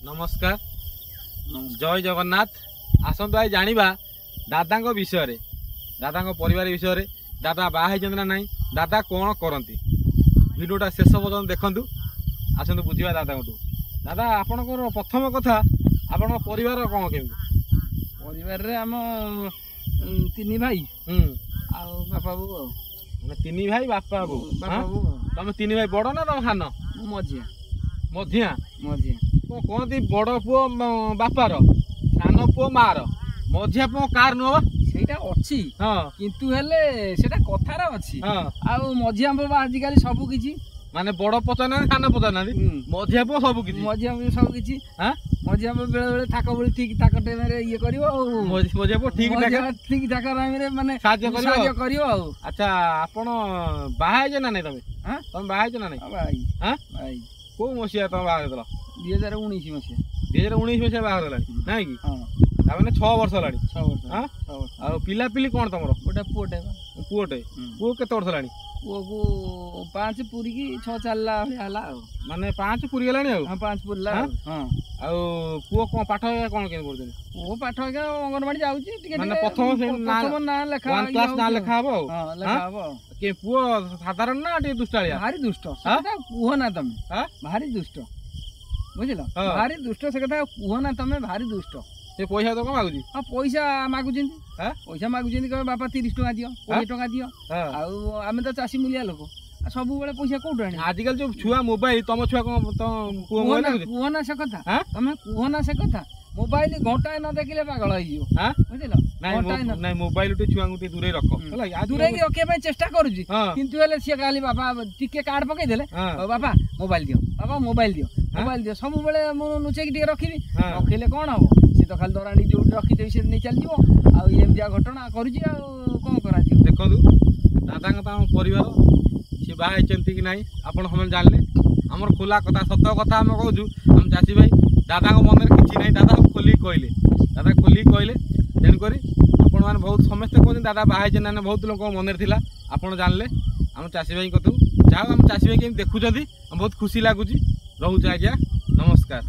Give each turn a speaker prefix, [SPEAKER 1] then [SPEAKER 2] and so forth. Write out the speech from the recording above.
[SPEAKER 1] नमस्कार जय जगन्नाथ आसतु आज जानिबा दादा विषय दादा परिवार विषय दादा बाहर ना नहीं दादा कौन करती भिडियोटा शेष पर्यटन देखु आसतु बुझा दादा दादा आपणकर प्रथम कथा आपण परिवार कौन केमती
[SPEAKER 2] परिवार रे आम तीन भाई बापा बो
[SPEAKER 1] तीन भाई बापा बो तुम तीन भाई बड़ ना तुम सान
[SPEAKER 2] मझिया
[SPEAKER 1] मझिया
[SPEAKER 2] मझिया
[SPEAKER 1] कहती बड़ पुओ बापार सान पुओ मार मझिया पुओ कार नुह
[SPEAKER 2] सेटा अच्छी किंतु हेले सेटा कथार अच्छी आउ मझिया पुओ आजिकल सब किछि
[SPEAKER 1] माने बड़ पचाना सान पचाना मझिया पुओ सब किछि
[SPEAKER 2] मझिया पुओ सब किछि मझिया पुओ बेले बेले थाक बळी ठीक थाक टाइम रे ये करिवो
[SPEAKER 1] मझिया पुओ
[SPEAKER 2] ठीक थाक टाइम रे माने
[SPEAKER 1] साहाय्य
[SPEAKER 2] करिवो
[SPEAKER 1] अच्छा आपण बाहा जे ना नै तमे तमे बाहा जे ना नै
[SPEAKER 2] भाई भाई
[SPEAKER 1] को मसिया तमे बाहा देला
[SPEAKER 2] 2019 मसिया
[SPEAKER 1] 2019 मसिया बाहा देला नै कि ता माने 6 वर्ष लानी
[SPEAKER 2] 6 वर्ष
[SPEAKER 1] आ पिला पिली कोन तमरो
[SPEAKER 2] गोटा पुओटे
[SPEAKER 1] पुओ केते वर्ष लानी
[SPEAKER 2] पुओ को 5 पूरी की 6 चलला हला
[SPEAKER 1] माने 5 पूरी गेलानी आ
[SPEAKER 2] 5 पूरला
[SPEAKER 1] आ पुओ कोन पाठ कोन के करदे
[SPEAKER 2] पुओ पाठ के अंगनवाड़ी जाउची टिके
[SPEAKER 1] माने प्रथम ना लेखा 1 क्लास ना लेखा हबो
[SPEAKER 2] लेखा हबो
[SPEAKER 1] के पुओ साधारण ना टे दुष्टालिया
[SPEAKER 2] भारी दुष्ट सेटा कुहो ना तमे भारी दुष्ट बुझिलो भारी दुष्ट से कथा कुहो ना तमे भारी दुष्ट
[SPEAKER 1] से पैसा तो मागुजी
[SPEAKER 2] पैसा मागुचंती पैसा मागुचंती कहे बापा 30 टका दियो 20 टका दियो आउ आमे तो चासी मुलिया लोक सब बेले पैसा कोठो आनी
[SPEAKER 1] आजकल जो छुआ मोबाइल तम छुआ
[SPEAKER 2] कुहो ना से कथा तमे कुहो ना से कथा मोबाइल घंटा न देखिले पागल होइयो बुझिलो
[SPEAKER 1] नहीं मोबाइल टे छुआ गुटे दूरे रख
[SPEAKER 2] होला दूरे की रखे पे चेष्टा करूजी किंतु हेले से गाली बाबा टिके कार्ड पकई देले बाबा मोबाइल दियो सब बेले मु नुचे की रखिबी रखिले कोन हो से तो खाली दराणी जो रखि देबी से नै चल जीवो आ एम दिया घटना करूजी आ कोन करा जी
[SPEAKER 1] देखंतु दादा का परिवार से बाहे चंती कि नहीं आपण हम जानले हमर खुला कथा सत्य कथा हम कहूँ हम चाची भाई दादा मन में किसी नहीं दादा खोली कहले तेणुक आपण मैंने बहुत समस्ते कहते दादा बाहे ना बहुत लोक मन में आपड़ जानले आम चाषी भाई कथू जहाँ हम चाषी भाई देखुं बहुत खुशी लगुच रोचे आज्ञा नमस्कार।